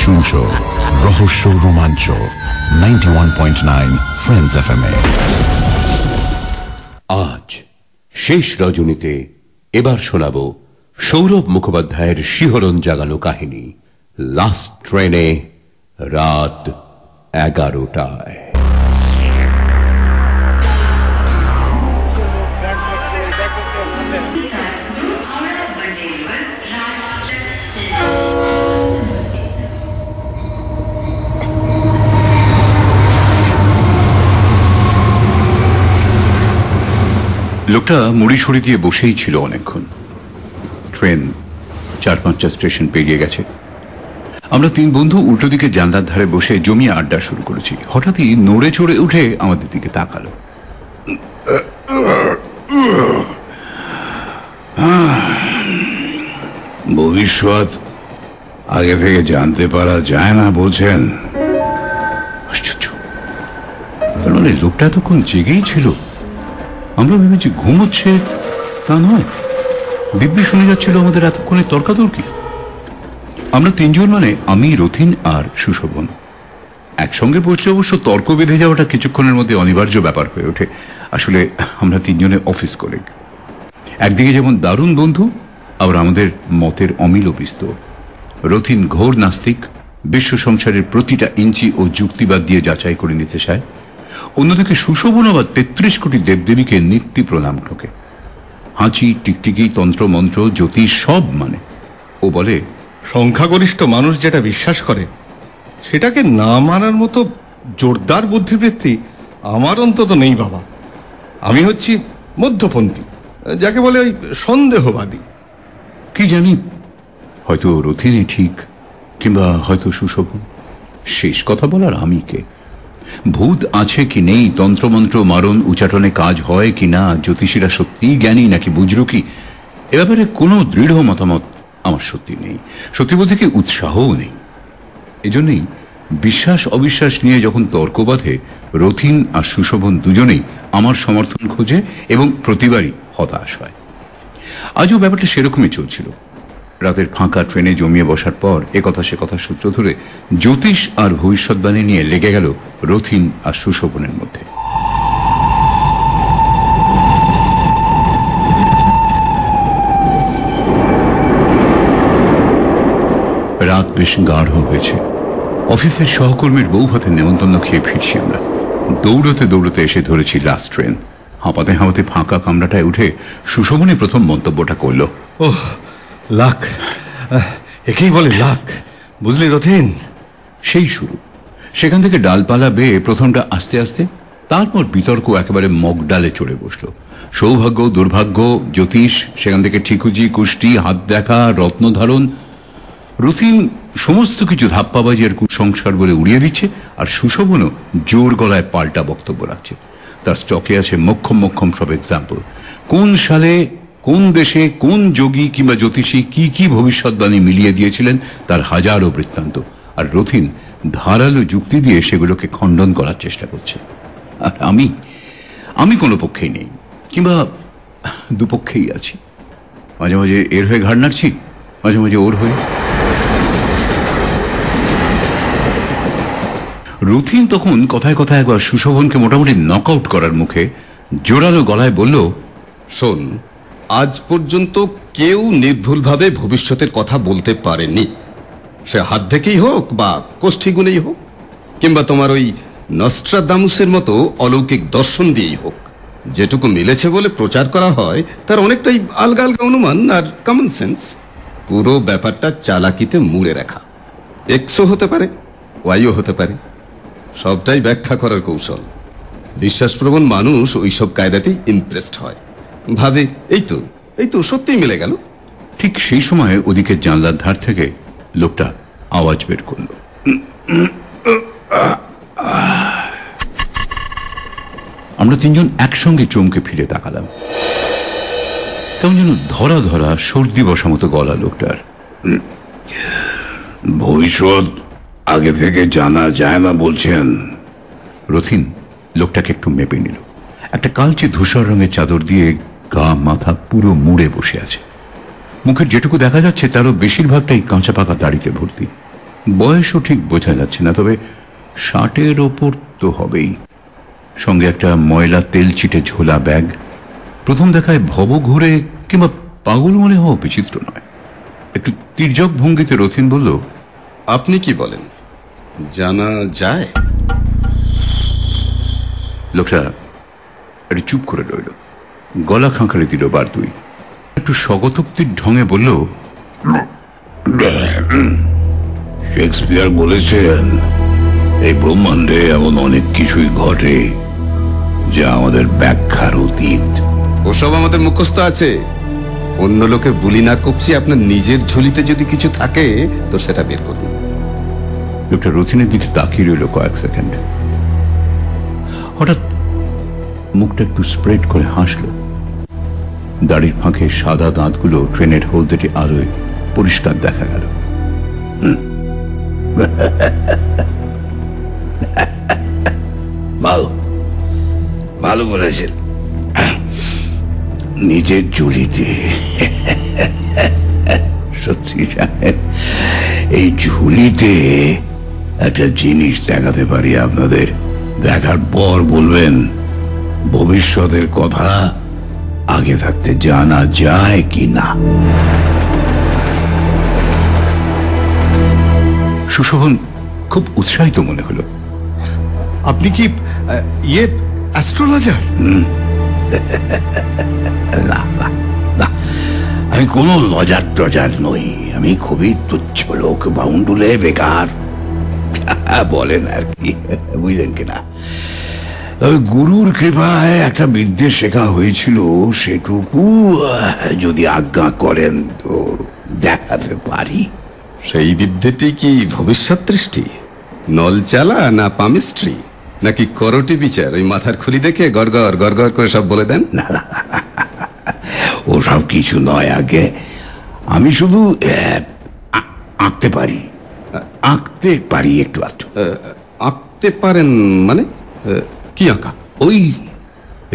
শুনছো রহস্য রোমাঞ্চ 91.9 ফ্রেন্ডস FM এ। আজ শেষ রজনীতে এবার শোনাবো সৌরভ মুখোপাধ্যায়ের শিহরণ জাগানো কাহিনী লাস্ট ট্রেনে, রাত 11টায়। লোকটা মুড়ি সরি দিয়ে বসেই ছিল অনেকক্ষণ। ট্রেন 4-5টা স্টেশন পেরিয়ে গেছে। আমরা 3 বন্ধু উল্টো দিকে জানলার ধারে বসে জমিয়ে আড্ডা শুরু করেছি। হঠাৎই নড়ে চড়ে উঠে আমাদের দিকে তাকালো। ভবিষ্যৎ আগে থেকে জানতে পারা যায় না বলছেন? আশ্চর্য, তার মানে লোকটা এতক্ষণ জেগেই ছিল। আমরা ভেবেছি ঘুমোচ্ছে, তা নয়। দিব্যি শুনে যাচ্ছিল আমাদের এতক্ষণে তর্কাতর্কি। আমরা 3 জন, মানে আমি, রথিন আর সুশোভন, একসঙ্গে বসলে অবশ্য তর্ক বেঁধে যাওয়াটা কিছুক্ষণের মধ্যে অনিবার্য ব্যাপার হয়ে ওঠে। আসলে আমরা 3 জনে অফিস কলিগ। একদিকে যেমন দারুণ বন্ধু, আবার আমাদের মতের অমিল বিস্তর। রথিন ঘোর নাস্তিক, বিশ্ব সংসারের প্রতিটা ইঞ্চি ও যুক্তিবাদ দিয়ে যাচাই করে নিতে চায়। অন্যদিকে সুশোভন আবার 33 কোটি দেবদেবীকে নিত্যি প্রণাম ঠোকে। হাঁচি, টিকটিকি, তন্ত্র মন্ত্র, জ্যোতিষ সব মানে। ও বলে, সংখ্যাগরিষ্ঠ মানুষ যেটা বিশ্বাস করে সেটাকে না মানার মতো জোরদার বুদ্ধিবৃত্তি আমার অন্তত নেই বাবা। আমি হচ্ছি মধ্যপন্থী, যাকে বলে ওই সন্দেহবাদী। কি জানি, হয়তো রথিনই ঠিক, কিংবা হয়তো সুশোভন। শেষ কথা বলার আমি কে? ভূত আছে কি নেই, তন্ত্রমন্ত্র মারণ উচ্চাটনে কাজ হয় কি না, জ্যোতিষীরা সত্যিই জ্ঞানী নাকি বুজরুকি, এ ব্যাপারে কোনো দৃঢ় মতামত আমার সত্যি নেই। সত্যি বলতে কি উৎসাহও নেই। এজন্যই বিশ্বাস অবিশ্বাস নিয়ে যখন তর্ক বাঁধে, রথিন আর সুশোভন দুজনেই আমার সমর্থন খোঁজে এবং প্রতিবারই হতাশ হয়। আজও ব্যাপারটা সেরকমই চলছিল। রাতের ফাঁকা ট্রেনে জমিয়ে বসার পর একথা সে কথা সূত্র ধরে জ্যোতিষ আর ভবিষ্যৎবাণী নিয়ে লেগে গেল রথিন আর সুশোভনের মধ্যে। রাত বেশ গাঢ় হয়েছে। অফিসের সহকর্মীর বউ ভাতে নেমন্তন্ন খেয়ে ফিরছি আমরা। দৌড়তে দৌড়তে এসে ধরেছি লাস্ট ট্রেন। হাঁপাতে হাঁপাতে ফাঁকা কামরাটায় উঠে সুশোভনী প্রথম মন্তব্যটা করলো, ওহ লাক, একেই বলে লাক, বুঝলি রথিন? সেই শুরু। সেখান থেকে ডালপালা বেয়ে প্রথমটা আস্তে আস্তে, তারপর বিতর্ক একেবারে মগডালে চড়ে বসলো। সৌভাগ্য, দুর্ভাগ্য, জ্যোতিষ, সেখান থেকে ঠিকুজি, কুষ্টি, হাত দেখা, রত্নধারণ। রথিন সমস্ত কিছু ধাপ্পাবাজি আর কুসংস্কার বলে উড়িয়ে দিচ্ছে, আর সুশোভনও জোর গলায় পাল্টা বক্তব্য রাখছে। তার স্টকে আছে মক্ষম মক্ষম সব এক্সাম্পল। কোন সালে, কোন দেশে, কোন যোগী কিংবা জ্যোতিষী কি কি ভবিষ্যৎবাণী মিলিয়ে দিয়েছিলেন তার হাজারো বৃত্তান্ত। আর রথিন ধারালো যুক্তি দিয়ে সেগুলোকে খণ্ডন করার চেষ্টা করছে। আর আমি কোনো পক্ষেই নেই, কিংবা দুপক্ষেই আছি। মাঝে মাঝে এর হয়ে ঘাড় নাড়ছি, মাঝে মাঝে ওর হয়ে। রথিন তখন কথায় কথায় একবার সুশোভনকে মোটামুটি নক আউট করার মুখে জোরালো গলায় বলল, শোন, আজ পর্যন্ত কেউ নির্ভুলভাবে ভবিষ্যতের কথা বলতে পারেনি। সে হাত দেখেই হোক বা কোষ্ঠী গুণেই হোক, কিংবা তোমার ওই নস্ট্রাদামুসের মতো অলৌকিক দর্শন দিয়েই হোক। যেটুকু মিলেছে বলে প্রচার করা হয় তার অনেকটাই আলগা আলগা অনুমান আর কমন সেন্স। পুরো ব্যাপারটা চালাকিতে মুড়ে রাখা। এক্সও হতে পারে, ওয়াইও হতে পারে, সবটাই ব্যাখ্যা করার কৌশল। বিশ্বাসপ্রবণ মানুষ ওইসব কায়দাতেই ইমপ্রেসড হয়, ভাবে এই তো সত্যিই মিলে গেল। ঠিক সেই সময় ওদিকে জানলার ধার থেকে লোকটা আওয়াজ বের করল। আমরা 3 জন একসঙ্গে চমকে ফিরে তাকালাম। কেমন যেন ধরা ধরা সর্দি বসা মতো গলা লোকটার। ভবিষ্যৎ আগে থেকে জানা যায় না বলছেন? রথিন লোকটাকে একটু মেপে নিল। একটা কালচে ধূসর রঙের চাদর দিয়ে গা মাথা পুরো মুড়ে বসে আছে। মুখের যেটুকু দেখা যাচ্ছে তারও বেশিরভাগটাই কাঁচা পাকা দাড়িতে ভর্তি। বয়সও ঠিক বোঝা যাচ্ছে না, তবে 60-এর ওপর তো হবেই। সঙ্গে একটা ময়লা তেল চিটে ঝোলা ব্যাগ। প্রথম দেখায় ভব ঘুরে কিংবা পাগল মনে হওয়া বিচিত্র নয়। একটু তির্যক ভঙ্গিতে রথিন বলল, আপনি কি বলেন, জানা যায়? লোকটা একটু চুপ করে রইল, গলা খাঁকারে দিল বার দুই। একটু স্বগতোক্তির ঢঙে বলল, শেক্সপিয়ার বলেছেন এই ব্রহ্মাণ্ডে এমন অনেক কিছুই ঘটে যা আমাদের ব্যাখ্যার অতীত। ওসব আমাদের মুখস্থ আছে। অন্য লোকের বুলি না কপছি, আপনার নিজের ঝুলিতে যদি কিছু থাকে তো সেটা বের করুন। লোকটা রথিনের দিকে তাকিয়ে রইল কয়েক সেকেন্ড। হঠাৎ মুখটা একটু স্প্রেড করে হাসল। দাড়ির ফাঁকে সাদা দাঁতগুলো ট্রেনের হলদেটে আলোয় পরিষ্কার দেখা গেল। ভালো ভালো বলেছেন। নিজের ঝুলিতে। সত্যি জানেন, এই ঝুলিতে একটা জিনিস দেখাতে পারি আপনাদের। দেখার পর বলবেন ভবিষ্যতের কথা আগে থাকতে জানা যায় কি না। সুশোভন খুব উৎসাহিত মনে হলো। আপনি কি অ্যাস্ট্রোলজার? না না না, আমি কোনো লজার টজার নই। আমি খুবই তুচ্ছ লোক, বাউন্ডুলে বেকার বলেন আর কি, বুঝলেন কিনা। তবে গুরুর কৃপায় একটা বিদ্যে শেখা হয়েছিল, সেটুকু যদি আজ্ঞা করেন তো দেখাতে পারি। সেই বিদ্যেটি কি ভবিষ্যৎ দৃষ্টি, নল চালা না পামিস্ট্রি, নাকি করটি বিচার? ওই মাথার খুলি দেখে গড়গড় গড়গড় করে সব বলে দেন? ও সব কিছু নয়। আগে আমি শুধু আঁকতে পারি, আঁকতে পারি একটু আধটু। আঁকতে পারেন মানে? কি আঁকা? ওই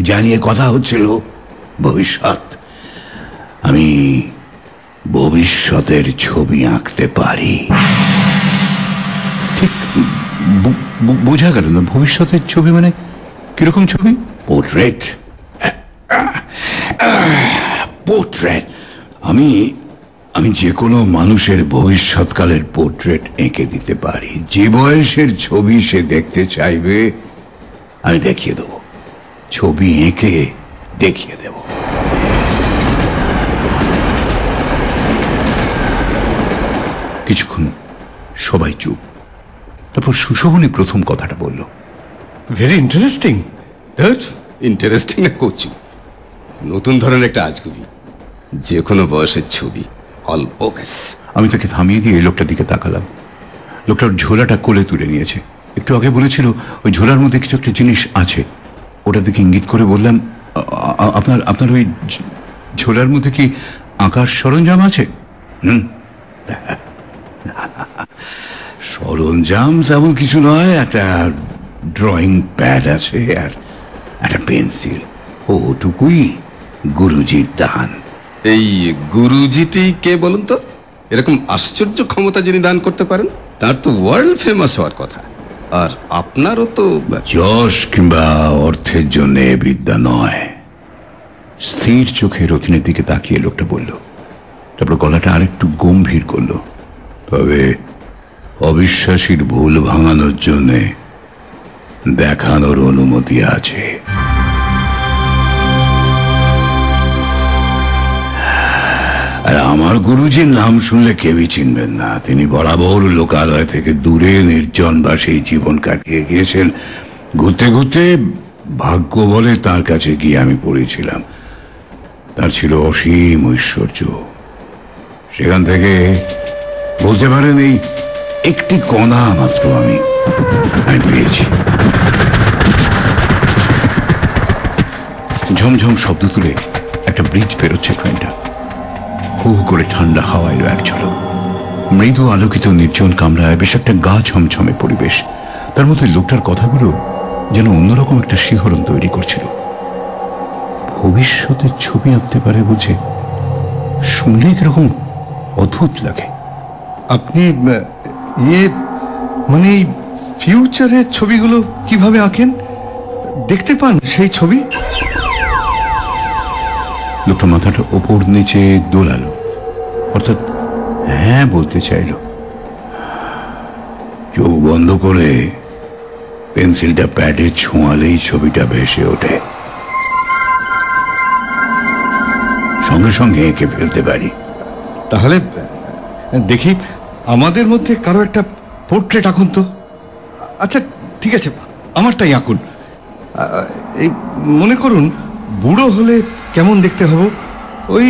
জানিয়ে কথা হচ্ছিল ভবিষ্যৎ। আমি ভবিষ্যতের ছবি আঁকতে পারি। ঠিক বোঝা গেল না। ভবিষ্যতের ছবি মানে কিরকম ছবি? পোর্ট্রেট। পোর্ট্রেট। আমি যে কোনো মানুষের ভবিষ্যৎকালের পোর্ট্রেট এঁকে দিতে পারি। যে বয়সের ছবি সে দেখতে চাইবে আমি দেখিয়ে দেব, ছবি এঁকে দেখিয়ে দেব। কিছুক্ষণ সবাই চুপ। তারপর সুশোভনী প্রথম কথাটা বলল, ভেরি ইন্টারেস্টিং। ইন্টারেস্টিং না কচু, নতুন ধরনের একটা আজগুবি। যে কোনো বয়সের ছবি, অল ওকেস। আমি তাকে থামিয়ে দিয়ে লোকটার দিকে তাকালাম। লোকটার ঝোলাটা কোলে তুলে নিয়েছে। একটু আগে বলেছিল ওই ঝোলার মধ্যে কিছু একটা জিনিস আছে। ওটার দিকে ইঙ্গিত করে বললাম, আপনার ওই ঝোলার মধ্যে কি আঁকার সরঞ্জাম আছে? সরঞ্জাম তেমন কিছু নয়, একটা ড্রয়িং প্যাড আছে আর একটা পেন্সিল। ওটুকুই গুরুজির দান। এই গুরুজিটি কে বলুন তো? এরকম আশ্চর্য ক্ষমতা যিনি দান করতে পারেন, তার তো ওয়ার্ল্ড ফেমাস হওয়ার কথা। আর আপনারও তো যশ কিংবা অর্থের জন্য বিদ্যা নয়। স্থির চোখে রথিনের দিকে তাকিয়ে লোকটা বলল, তারপর গলাটা আরেকটু গম্ভীর করলো, তবে অবিশ্বাসীর ভুল ভাঙানোর জন্য দেখানোর অনুমতি আছে। আর আমার গুরুজির নাম শুনলে কেউই চিনবেন না। তিনি বরাবর লোকালয় থেকে দূরে নির্জন বাসে জীবন কাটিয়ে গিয়েছেন। ঘুরতে ঘুরতে ভাগ্য বলে তার কাছে গিয়ে আমি পড়েছিলাম। তার ছিল অসীম ঐশ্বর্য। সেখান থেকে বলতে পারেন এই একটি কণা মাত্র আমি পেয়েছি। ঝমঝম শব্দ তুলে একটা ব্রিজ পেরোচ্ছে ট্রেনটা। হু হু করে ঠান্ডা হাওয়া এলো এক ঝলক। মৃদু আলোকিত নির্জন কামরায় বেশ একটা গা ছমছমে পরিবেশ। তার মধ্যে লোকটার কথাগুলো যেন অন্যরকম একটা শিহরণ তৈরি করছিল। ভবিষ্যতের ছবি আঁকতে পারে বুঝে, শুনলে কিরকম অদ্ভুত লাগে। আপনি ইয়ে মানে ফিউচারের ছবিগুলো কিভাবে আঁকেন? দেখতে পান সেই ছবি? লোকটা মাথাটা ওপর নিচে দোলালো, অর্থাৎ হ্যাঁ বলতে চাইল। চোখ বন্ধ করে পেন্সিলটা প্যাডে ছোঁয়ালেই ছবিটা ভেসে ওঠে, সঙ্গে সঙ্গে এঁকে ফেলতে পারি। তাহলে দেখি আমাদের মধ্যে কারো একটা পোর্ট্রেট আঁকুন তো। আচ্ছা ঠিক আছে, আমারটাই আঁকুন। এই মনে করুন বুড়ো হলে কেমন দেখতে হব, ওই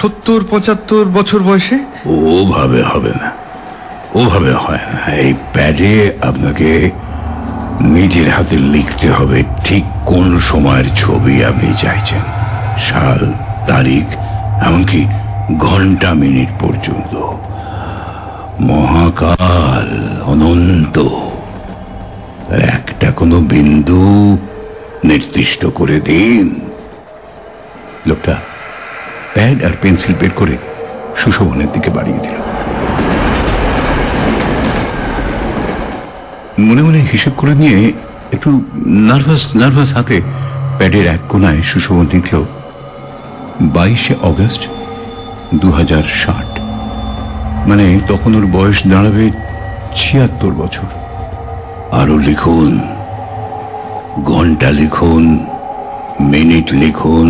70-75 বছর বয়সে। ওভাবে হবে না, ওভাবে হয় না। এই প্যাডে আপনাকে নিজের হাতে লিখতে হবে ঠিক কোন সময়ের ছবি আপনি চাইছেন, সাল, তারিখ, এমনকি ঘন্টা মিনিট পর্যন্ত। মহাকাল, অনন্ত, একটা কোনো বিন্দু নির্দিষ্ট করে দিন। লোকটা প্যাড আর পেন্সিল বের করে সুশোভনের দিকে বাড়িয়ে দিল। মনে মনে হিসেব করে নিয়ে একটু নার্ভাস হাতে প্যাডের এক কোনায় সুশোভন লিখল 22শে অগস্ট 2060। মানে তখন ওর বয়স দাঁড়াবে 76 বছর। আরো লিখুন, ঘন্টা লিখুন, মিনিট লিখুন।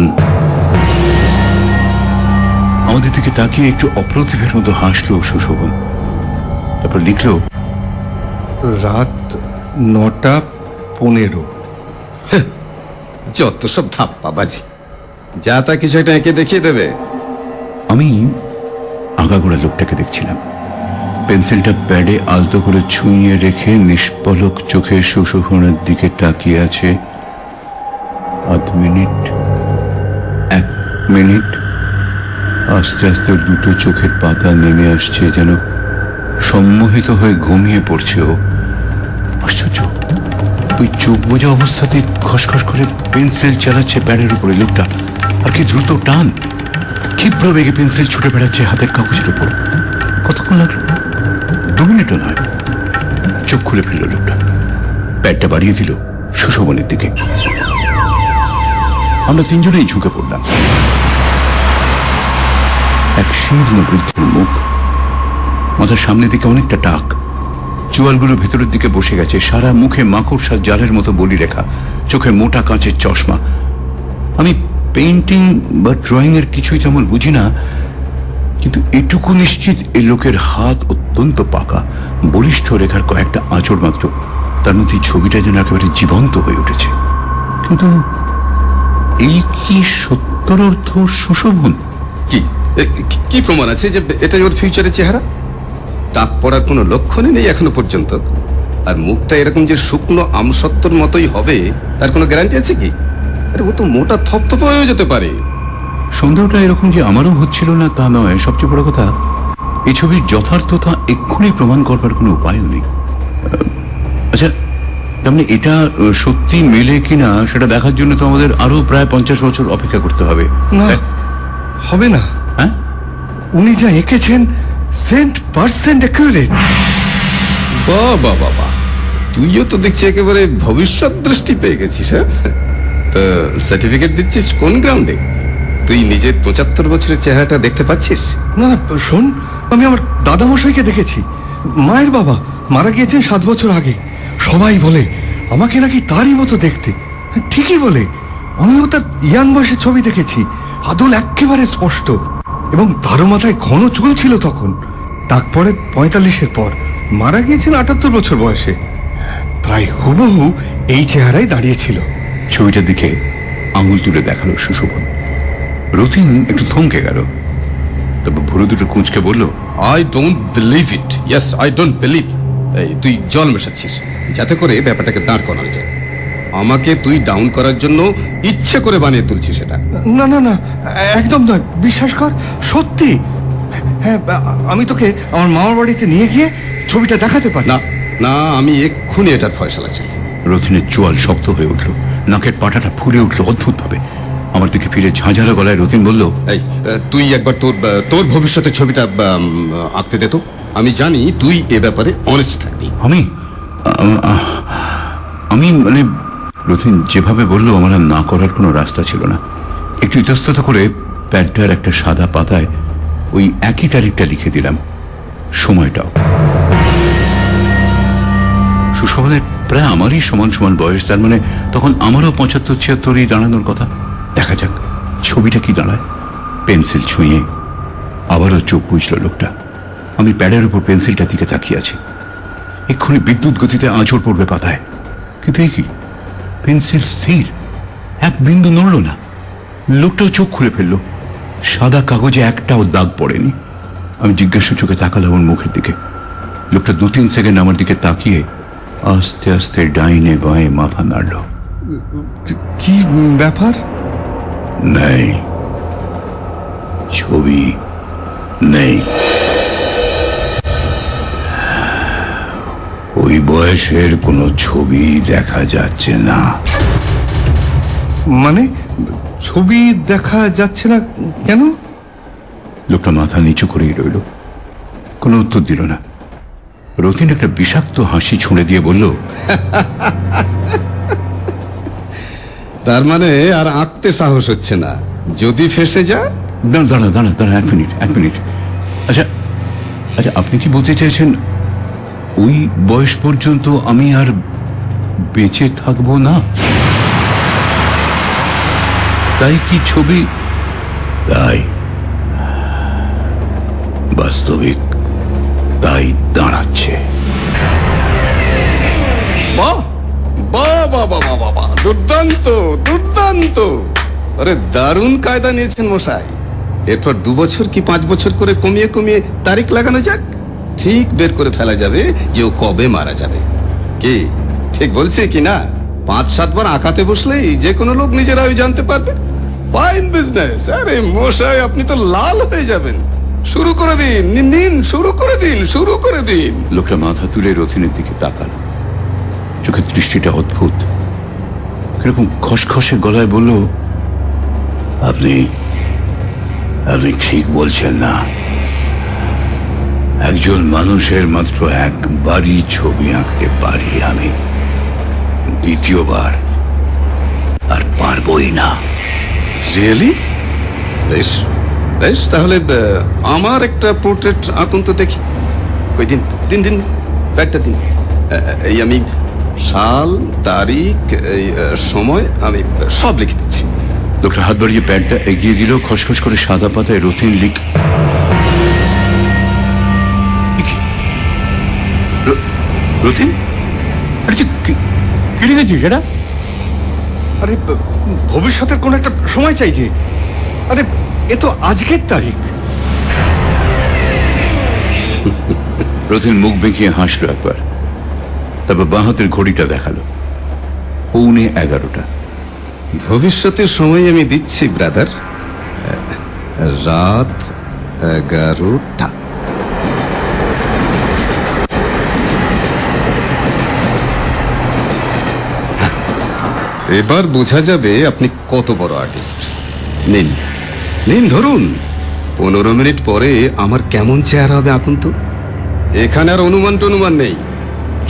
আমাদের দিকে তাকিয়ে একটু অপ্রতিভের মতো হাসলো সুশোভন, তারপর লিখল রাত 9:15। যত সব ধাপ্পাবাজি, যা তা কিছু একটা এঁকে দেখিয়ে দেবে। আমি আগাগোড়া লোকটাকে দেখছিলাম, পেন্সিলটা প্যাডে আলতো করে ছুঁয়ে রেখে নিষ্পলক চোখে সুশোভনের দিকে তাকিয়ে আছে। আধ মিনিট, 1 মিনিট, আস্তে আস্তে দুটো চোখের পাতা নেমে আসছে, যেন সম্মোহিত হয়ে ঘুমিয়ে পড়ছে ও। আশ্চর্য, ওই চোখ বোঝা অবস্থাতে খসখস করে পেন্সিল চালাচ্ছে প্যাডের উপরে লোকটা। আর কি দ্রুত টান, ক্ষিপ্র বেগে পেন্সিল ছুটে বেড়াচ্ছে হাতের কাগজের উপর। কতক্ষণ লাগলো? 2 মিনিটও নয়। চোখ খুলে ফেলল লোকটা, প্যাডটা বাড়িয়ে দিল সুশোভনের দিকে। আমরা তিনজনেই ঝুঁকে পড়লাম। এক শীর্ণ বৃদ্ধের মুখ, মাথার সামনের দিকে অনেকটা টাক, চোয়ালগুলো ভেতরের দিকে বসে গেছে, সারা মুখে মাকড়সার জালের মতো বলি রেখা, চোখে মোটা কাঁচের চশমা। আমি পেইন্টিং বা ড্রয়িং এর কিছুই তেমন বুঝি না, কিন্তু এটুকু নিশ্চিত এই লোকের হাত অত্যন্ত পাকা, বলিষ্ঠ রেখার কয়েকটা আঁচড় মাত্র, তার মধ্যে ছবিটা যেন একেবারে জীবন্ত হয়ে উঠেছে। কিন্তু এই কি সত্যর অর্থ সুশোভন? কি প্রমাণ আছে যে এটাই ওর ফিউচারের চেহারা? টাক পড়ার কোনো লক্ষণই নেই এখনো পর্যন্ত। আর মুখটা এরকম যে শুকনো আমসত্ত্বর মতোই হবে তার কোনো গ্যারান্টি আছে কি? আরে ও তো মোটা থপথপ হয়ে যেতে পারে। সন্দেহটা এরকম যে আমারও হচ্ছিল না তা নয়, সবচেয়ে বড় কথা এই ছবির যথার্থতা এক্ষুনি প্রমাণ করবার কোনো উপায়ও নেই। আচ্ছা, তাহলে এটা সত্যি মেলে কিনা সেটা দেখার জন্য তো আমাদের আরো প্রায় 50 বছর অপেক্ষা করতে হবে। না, হবে না। হ্যাঁ, উনি যা এঁকেছেন 100% অ্যাকুরেট। বাবা বাবা, তুইও তো দেখছি একেবারে ভবিষ্যৎ দৃষ্টি পেয়ে গেছিস। হ্যাঁ, সার্টিফিকেট দিচ্ছিস কোন গ্রাউন্ডে? তুই নিজের 75 বছরের চেহারাটা দেখতে পাচ্ছিস? না না, শোন, আমি আমার দাদামশাইকে দেখেছি। মায়ের বাবা মারা গিয়েছেন 7 বছর আগে। সবাই বলে আমাকে নাকি তারই মতো দেখতে। ঠিকই বলে, আমিও তার ইয়াং বয়সের ছবি দেখেছি। আদল একেবারে স্পষ্ট, এবং তারও মাথায় ঘন চুল ছিল তখন। তারপরে 45-এর পর মারা গিয়েছেন 78 বছর বয়সে। প্রায় হুবহু এই চেহারাই দাঁড়িয়েছিল। ছবিটার দিকে আঙুল তুলে দেখালো সুশোভন। রতিন একটু থমকে গেল, তবে ভুরু দুটো কুঁচকে বলল, I don't believe it. Yes, I don't believe. এই তুই জল মেশাচ্ছিস যাতে করে ব্যাপারটাকে দাঁড় করানো যায়। আমাকে তুই ডাউন করার জন্য ইচ্ছে করে বানিয়ে তুলছিস এটা। না না না, একদম নয়, বিশ্বাস কর, সত্যি। হ্যাঁ, আমি তোকে আমার মামার বাড়িতে নিয়ে গিয়ে ছবিটা দেখাতে পারি। না না, আমি এক্ষুনি এটার ফয়সালা চাই। রতিনের চোয়াল শক্ত হয়ে উঠল, নাকের পাটাটা ফুলে উঠল অদ্ভুত ভাবে। আমার দিকে ফিরে ঝাঁঝালো গলায় রতিন বলল, এই তুই একবার তোর ভবিষ্যতের ছবিটা আঁকতে দে তো। আমি জানি তুই এ ব্যাপারে অনেস্ট থাকবি। আমি মানে রতিন যেভাবে বললো আমার আর না করার কোনো রাস্তা ছিল না। একটু ইতস্তত করে প্যাডটার একটা সাদা পাতায় ওই একই তারিখটা লিখে দিলাম, সময়টাও। সুশোভনের প্রায় আমারই সমান সমান বয়স, তার মানে তখন আমারও 75-76 দাঁড়ানোর কথা। দেখা যাক ছবিটা কি দাঁড়ায়। পেন্সিল ছুঁয়ে আবারও চোখ বুঝলো লোকটা। আমি প্যাডের উপর পেন্সিলটা দিকে তাকিয়ে আছি। এক্ষুনি বিদ্যুৎ গতিতে আঁচড় পড়বে পাতায়, কিন্তু এই কি, পেন্সিল স্থির, এক বিন্দু নড়ল না। লোকটাও চোখ খুলে ফেললো, সাদা কাগজে একটাও দাগ পড়েনি। আমি জিজ্ঞাসা চোখে তাকালাম ওর মুখের দিকে। লোকটা 2-3 সেকেন্ড আমার দিকে তাকিয়ে আস্তে আস্তে ডাইনে বাঁয়ে মাথা নাড়ল। কি ব্যাপার? নেই, ছবি নেই। ওই বয়সের কোনো ছবি দেখা যাচ্ছে না। মানে ছবি দেখা যাচ্ছে না কেন? লোকটা মাথা নিচু করেই রইল, কোনো উত্তর দিল না। রতিন একটা বিষাক্ত হাসি ছুঁড়ে দিয়ে বলল, তার মানে আর আঁকতে সাহস হচ্ছে না? যদি ফেসে যা। দাঁড়া দাঁড়া দাঁড়া, এক মিনিট। আচ্ছা, আপনি কি বলতে চাইছেন ওই বয়স পর্যন্ত আমি আর বেঁচে থাকবো না? তাই কি ছবি? তাই, বাস্তবিক তাই দাঁড়াচ্ছে। বাহ বাহ বাহ বাহ বাহ বাহ, দুর্দান্ত দুর্দান্ত! আরে দারুণ কায়দা নিয়েছেন মশাই। এরপর 2 বছর কি 5 বছর করে কমিয়ে কমিয়ে তারিখ লাগানো যাক, ঠিক বের করে ফেলা যাবে যে ও কবে মারা যাবে। কি ঠিক বলছে কি না? 5-7 বার আঁকাতে বসলেই যে কোনো লোক নিজেরাই জানতে পারবে। Fine business. আরে মশাই, আপনি তো লাল হয়ে যাবেন। শুরু করে দিন, নিন, শুরু করে দিন। লোকটা মাথা তুলে রথিনের দিকে তাকাল। চোখের দৃষ্টিটা অদ্ভুত। এরকম খসখসে গলায় বলল, আপনি ঠিক বলছেন না। একজন মানুষের মাত্র একবারই ছবি আঁকতে পারি আমি, দ্বিতীয়বার আর পারবই না। রিয়েলি? বেশ বেশ, তাহলে আমার একটা পোর্ট্রেট আঁকুন তো দেখি। কই দিন দিন দিন, ব্যাগটা দিন। এই আমি সাল, তারিখ, এই সময় আমি সব লিখে দিচ্ছি। লোকটা হাত বাড়িয়ে প্যাডটা এগিয়ে দিল। খসখস করে সাদা পাতায় রথিন রথিন, কি লিখেছিস সেটা? আরে ভবিষ্যতের কোন একটা সময় চাইছে। আরে এ তো আজকের তারিখ। রথিন মুখ বেঁকিয়ে হাসলো একবার, তারপর বাঁ হাতের ঘড়িটা দেখালো, 11:15। ভবিষ্যতের সময় আমি দিচ্ছি ব্রাদার, রাত 11টা। এবার বোঝা যাবে আপনি কত বড় আর্টিস্ট। নিন নিন, ধরুন। 15 মিনিট পরে আমার কেমন চেহারা হবে আঁকুন তো। এখানে আর অনুমান নেই।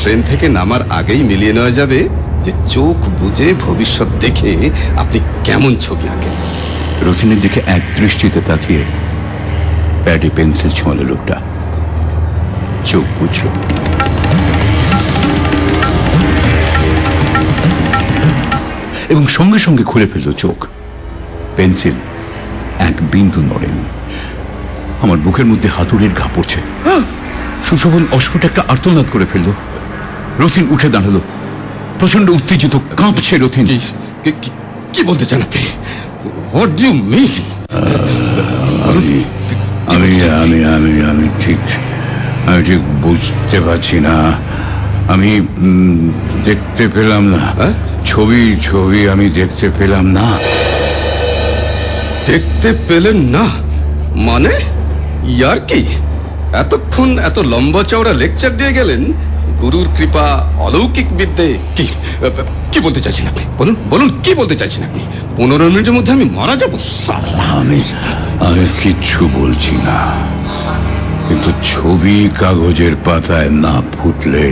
ট্রেন থেকে নামার আগেই মিলিয়ে নেওয়া যাবে যে চোখ বুজে ভবিষ্যৎ দেখে আপনি কেমন ছবি আঁকেন। রথিনের দিকে এক দৃষ্টিতে তাকিয়ে প্যাডে পেন্সিল ছোঁয়ালো লোকটা। চোখ বুঝল। এবং সঙ্গে সঙ্গে খুলে ফেলল চোখ। পেন্সিল এক বিন্দু নড়েনি। আমার বুকের মধ্যে হাতুড়ির ঘা পড়ছে। সুশোভন অস্ফুট একটা আর্তনাদ করে ফেলল। রথিন উঠে দাঁড়ালো, প্রচন্ড উত্তেজিত, কাঁপছে রথিন। কি বলতে চান আপনি? What do you mean? আমি ঠিক বুঝতে পারছি না। আমি দেখতে পেলাম না। ছবি আমি দেখতে পেলাম না। দেখতে পেলেন না মানে? ইয়ার কি? এতক্ষণ এত লম্বা চওড়া লেকচার দিয়ে গেলেন, গুরুর কৃপা, অলৌকিক বিদ্যে, কি বলতে চাইছেন আপনি? বলুন বলুন, কি বলতে চাইছেন আপনি? 15 মিনিটের মধ্যে আমি মারা যাবো? আমি কিচ্ছু বলছি না, কিন্তু ছবি কাগজের পাতায় না ফুটলে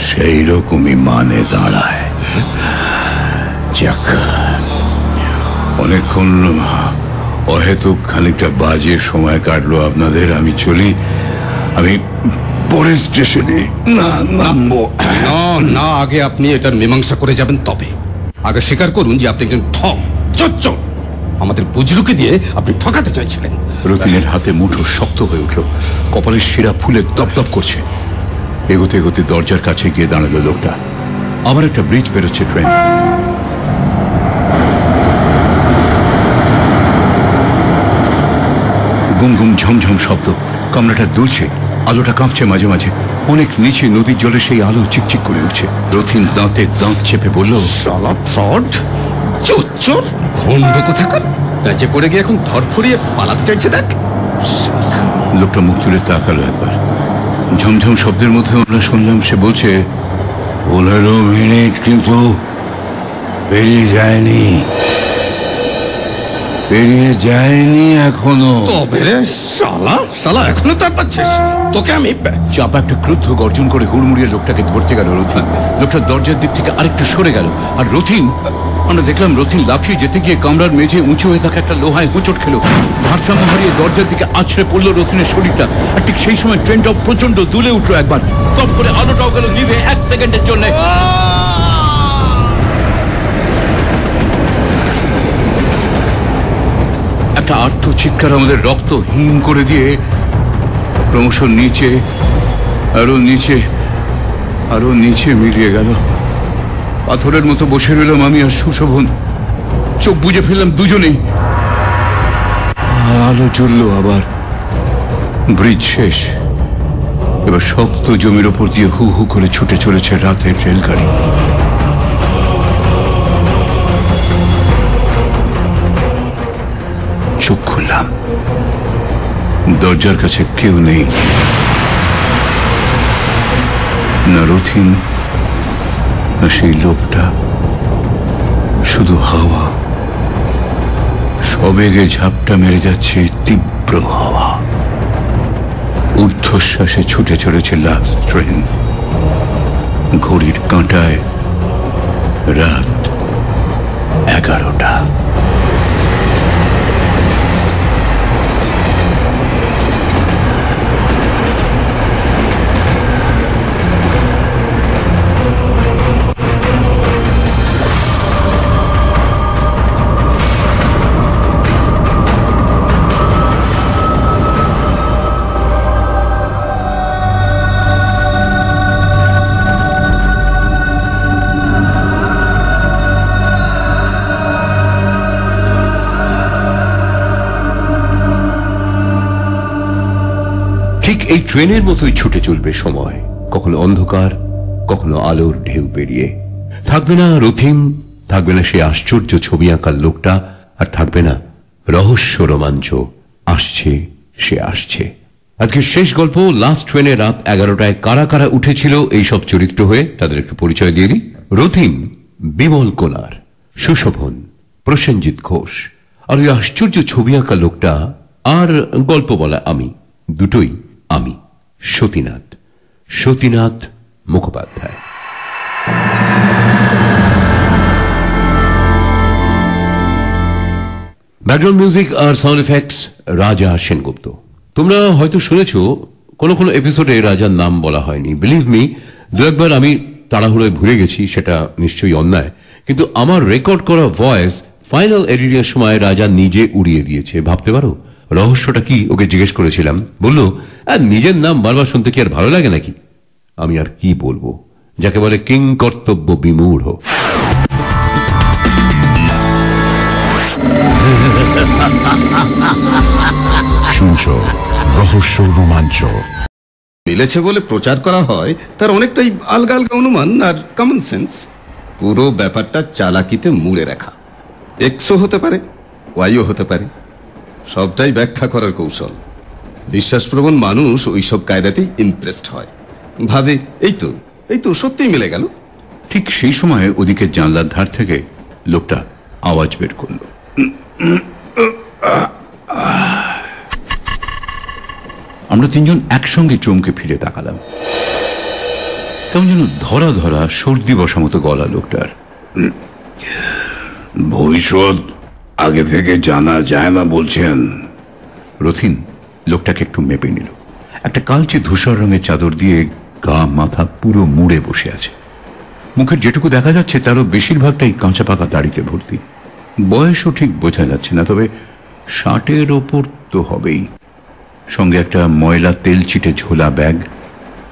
সেই রকমই মানে দাঁড়ায়। যাক, অনেকক্ষণ অহেতুক খানিকটা বাজে সময় কাটলো আপনাদের। আমি চলি, আমি পরের স্টেশনে নামবো। না না, আগে আপনি এটার মীমাংসা করে যাবেন। তবে আগে স্বীকার করুন যে আপনি একজন চোর। আমাদের বুজরুকে দিয়ে আপনি ঠকাতে চাইছিলেন। রতিনের হাতে মুঠো শক্ত হয়ে উঠল, কপালের শিরা ফুলে দপদপ করছে। এগোতে এগোতে দরজার কাছে গিয়ে দাঁড়ালো লোকটা। আবার একটা ব্রিজ বেরোচ্ছে ট্রেন। গুম গুম ঝমঝম শব্দ, কামরাটা দুলছে, আলোটা কাঁপছে মাঝে মাঝে। অনেক নিচে নদীর জলে সেই আলো চিকচিক করে উঠছে। রথিন দাঁতে দাঁত চেপে বলল, শালা ফ্রড, চোর, ভণ্ড কোথাকার। প্যাচে পড়ে গিয়ে এখন ধরফড়িয়ে পালাতে চাইছে। দেখ। লোকটা মুখ তুলে তাকালো একবার। ঝমঝম শব্দের মধ্যে আমরা শুনলাম সে বলছে, 15 মিনিট কিন্তু পেরিয়ে যায়নি এখনো। তবে রে শালা এখনো তার পাচ্ছিস? তোকে আমি চাপা একটা ক্রুদ্ধ গর্জন করে হুড়মুড়িয়ে লোকটাকে ধরতে গেল রথিন। লোকটা দরজার দিক থেকে আরেকটু সরে গেল, আর রথিন, আমরা দেখলাম রথিন লাফিয়ে যেতে গিয়ে কামরার মেঝে উঁচু হয়ে থাকা একটা লোহায় হোঁচট খেলো। ভারসাম্য হারিয়ে দরজার দিকে আছড়ে পড়লো রথিনের শরীরটা। আর ঠিক সেই সময় ট্রেনটাও প্রচন্ড দুলে উঠলো একবার। টপ করে আলোটাও গেল নিভে 1 সেকেন্ডের জন্য। একটা আর্ত চিৎকার আমাদের রক্ত হিম করে দিয়ে ক্রমশ নিচে, আরো নিচে মিলিয়ে গেল। পাথরের মতো বসে রইলাম আমি আর সুশোভন। চোখ বুজে ফেললাম দুজনেই। আলো জ্বললো আবার। ব্রিজ শেষ। এবার শক্ত জমির ওপর দিয়ে হু হু করে ছুটে চলেছে রাতের রেলগাড়ি। চোখ খুললাম, দরজার কাছে কেউ নেই, না রথিন না সেই লোকটা, শুধু হাওয়া। সবেগে ঝাপটা মেরে যাচ্ছে তীব্র হাওয়া। ঊর্ধ্বশ্বাসে ছুটে চলেছে লাস্ট ট্রেন। ঘড়ির কাঁটায় রাত 11টা। ঠিক এই ট্রেনের মতোই ছুটে চলবে সময়, কখনো অন্ধকার, কখনো আলোর ঢেউ পেরিয়ে। থাকবে না রথিন, থাকবে না সেই আশ্চর্য ছবি আঁকার লোকটা, আর থাকবে না রহস্য রোমাঞ্চ। আসছে, সে আসছে। আজকের শেষ গল্প, লাস্ট ট্রেনে রাত 11টায় কারা কারা উঠেছিল এই সব চরিত্র হয়ে তাদের একটু পরিচয় দিয়ে দিই। রথিন বিমল কোনার, সুশোভন প্রসেনজিৎ ঘোষ, আর ওই আশ্চর্য ছবি আঁকা লোকটা আর গল্প বলা আমি, দুটোই আমি, সতীনাথ মুখোপাধ্যায়। ব্যাকগ্রাউন্ড মিউজিক আর সাউন্ড এফেক্টস রাজা সেনগুপ্ত। তোমরা হয়তো শুনেছো কোন কোন এপিসোডে রাজার নাম বলা হয়নি। বিলিভ মি, দু একবার আমি তাড়াহুড়োয় ভুলে গেছি, সেটা নিশ্চয়ই অন্যায়, কিন্তু আমার রেকর্ড করা ভয়েস ফাইনাল এডিটিং এর সময় রাজা নিজে উড়িয়ে দিয়েছে। ভাবতে পারো রহস্যটা কি? ওকে জিজ্ঞেস করেছিলাম, বললো নিজের নাম বারবার শুনতে কি আর ভালো লাগে নাকি? আমি আর কি বলবো, যাকে বলে কিং কর্তব্য বিমূঢ়। শুনছো রহস্য রোমাঞ্চ। মিলেছে বলে প্রচার করা হয় তার অনেকটাই আলগা আলগা অনুমান আর কমন সেন্স। পুরো ব্যাপারটা চালাকিতে মুড়ে রাখা। এক্সও হতে পারে, ওয়াইও হতে পারে, সবটাই ব্যাখ্যা করার কৌশল। বিশ্বাসপ্রবণ মানুষ ওইসব কায়দাতেই ইমপ্রেসড হয়, ভাবে এই তো সত্যিই মিলে গেল। ঠিক সেই সময় ওদিকে জানলার ধার থেকে লোকটা আওয়াজ বের করল। আমরা তিনজন একসঙ্গে চমকে ফিরে তাকালাম। কেমন যেন ধরা ধরা সর্দি বসা মতো গলা লোকটার। ভবিষ্যৎ আগে থেকে জানা যায় না বলছেন? রথিন লোকটাকে একটু মেপে নিল। একটা কালচে ধূসর রঙের চাদর দিয়ে গা মাথা পুরো মুড়ে বসে আছে। মুখের যেটুকু দেখা যাচ্ছে তারও বেশিরভাগটাই কাঁচা পাকা দাড়িতে ভর্তি। বয়সও ঠিক বোঝা যাচ্ছে না, তবে 60-এর ওপর তো হবেই। সঙ্গে একটা ময়লা তেল চিটে ঝোলা ব্যাগ।